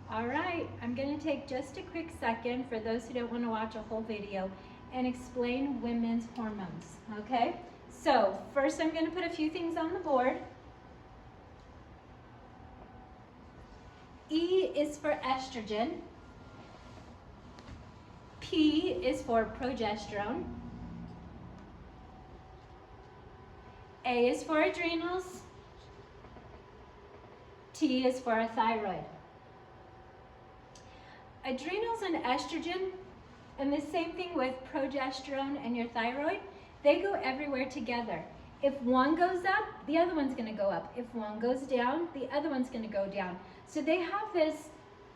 All right, I'm going to take just a quick second for those who don't want to watch a whole video and explain women's hormones, okay? So first I'm going to put a few things on the board. E is for estrogen. P is for progesterone. A is for adrenals. T is for a thyroid. Adrenals and estrogen, and the same thing with progesterone and your thyroid, they go everywhere together. If one goes up, the other one's going to go up. If one goes down, the other one's going to go down. So they have this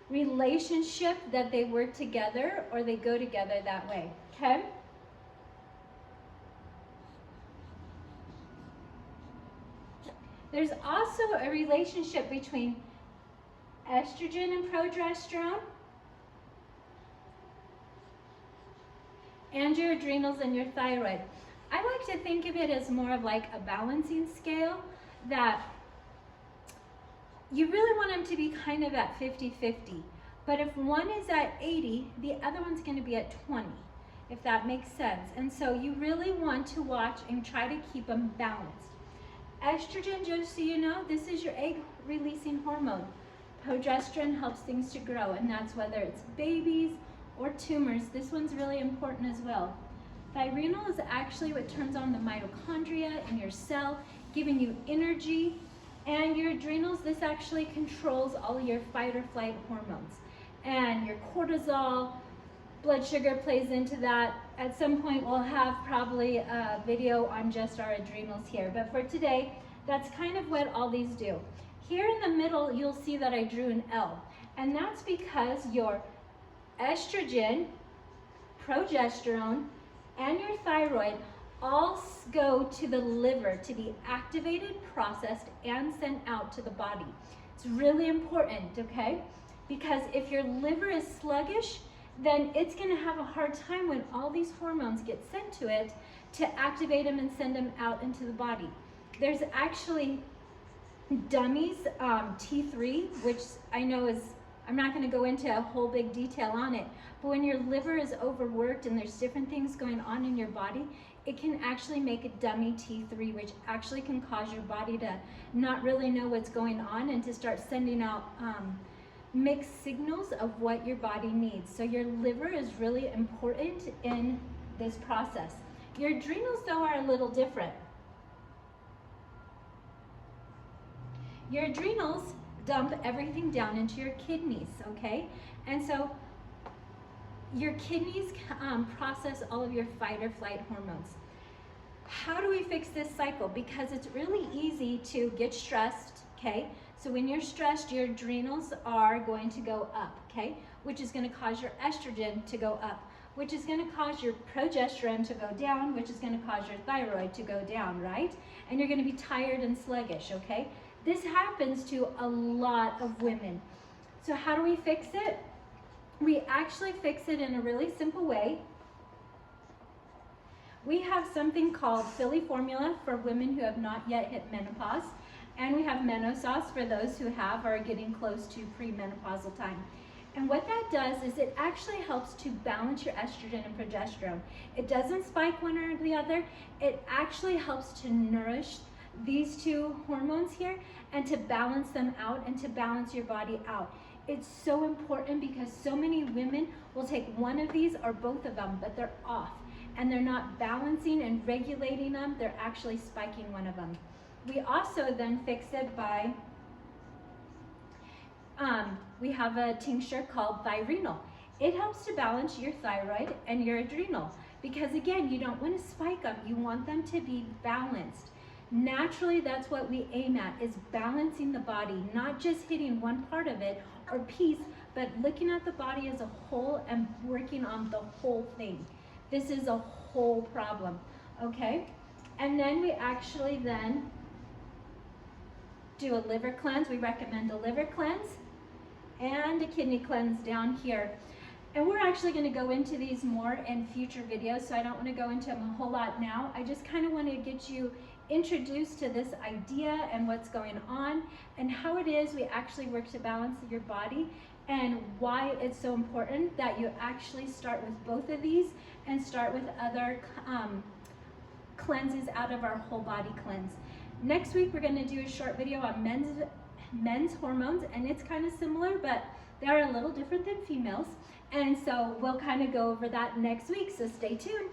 relationship that they work together, or they go together that way, okay? There's also a relationship between estrogen and progesterone, and your adrenals and your thyroid. I like to think of it as more of like a balancing scale, that you really want them to be kind of at 50-50. But if one is at 80, the other one's going to be at 20, if that makes sense. And so you really want to watch and try to keep them balanced. Estrogen, just so you know, this is your egg-releasing hormone. Progesterone helps things to grow, and that's whether it's babies or tumors. This one's really important as well. Thyrenal is actually what turns on the mitochondria in your cell, giving you energy. And your adrenals, this actually controls all of your fight or flight hormones. And your cortisol, blood sugar plays into that. At some point we'll have probably a video on just our adrenals here. But for today, that's kind of what all these do. Here in the middle, you'll see that I drew an L. And that's because your estrogen, progesterone, and your thyroid all go to the liver to be activated, processed, and sent out to the body. It's really important, okay? Because if your liver is sluggish, then it's going to have a hard time when all these hormones get sent to it to activate them and send them out into the body. There's actually dummies, T3, which I know is, I'm not going to go into a whole big detail on it, but when your liver is overworked and there's different things going on in your body, it can actually make a dummy T3, which actually can cause your body to not really know what's going on and to start sending out mixed signals of what your body needs. So your liver is really important in this process. Your adrenals, though, are a little different. Your adrenals dump everything down into your kidneys, okay? And so your kidneys process all of your fight or flight hormones. How do we fix this cycle? Because it's really easy to get stressed, okay? So when you're stressed, your adrenals are going to go up, okay? Which is going to cause your estrogen to go up, which is going to cause your progesterone to go down, which is going to cause your thyroid to go down, right? And you're going to be tired and sluggish, okay? This happens to a lot of women. So how do we fix it? We actually fix it in a really simple way. We have something called Philly Formula for women who have not yet hit menopause. And we have Menosauce for those who have or are getting close to premenopausal time. And what that does is it actually helps to balance your estrogen and progesterone. It doesn't spike one or the other. It actually helps to nourish these two hormones here and to balance them out and to balance your body out. It's so important because so many women will take one of these or both of them, but they're off and they're not balancing and regulating them. They're actually spiking one of them. We also then fix it by, we have a tincture called Thyrenal. It helps to balance your thyroid and your adrenal because, again, you don't want to spike them. You want them to be balanced. Naturally, that's what we aim at, is balancing the body, not just hitting one part of it or piece, but looking at the body as a whole and working on the whole thing. This is a whole problem, okay? And then we actually then do a liver cleanse. We recommend a liver cleanse and a kidney cleanse down here. And we're actually going to go into these more in future videos, so I don't want to go into them a whole lot now. I just kind of want to get you introduced to this idea and what's going on and how it is we actually work to balance your body, and why it's so important that you actually start with both of these and start with other cleanses out of our whole body cleanse. Next week we're going to do a short video on men's hormones, and it's kind of similar, but they're a little different than females, and so we'll kind of go over that next week, so stay tuned.